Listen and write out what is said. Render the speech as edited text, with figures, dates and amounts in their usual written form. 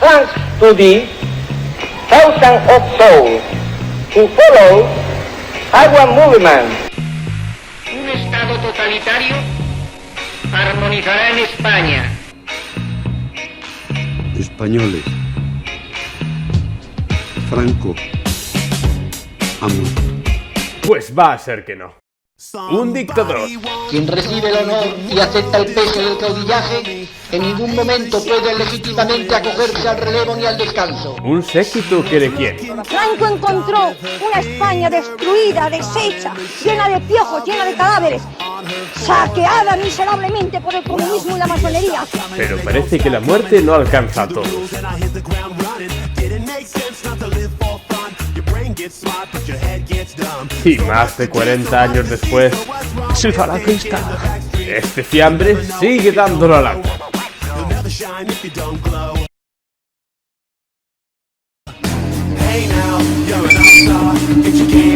thanks to the thousands of souls who follow our movement. Un Estado totalitario armonizará en España. Españoles. Franco. Amor. Pues va a ser que no. Un dictador. Quien recibe el honor y acepta el peso del caudillaje, en ningún momento puede legítimamente acogerse al relevo ni al descanso. Un séquito que le quiere. Franco encontró una España destruida, deshecha, llena de piojos, llena de cadáveres, saqueada miserablemente por el comunismo y la masonería. Pero parece que la muerte no alcanza a todos. Y más de 40 años después, soy falangista. Este fiambre sigue dando la lata. Hey now, you're an all-star, get your game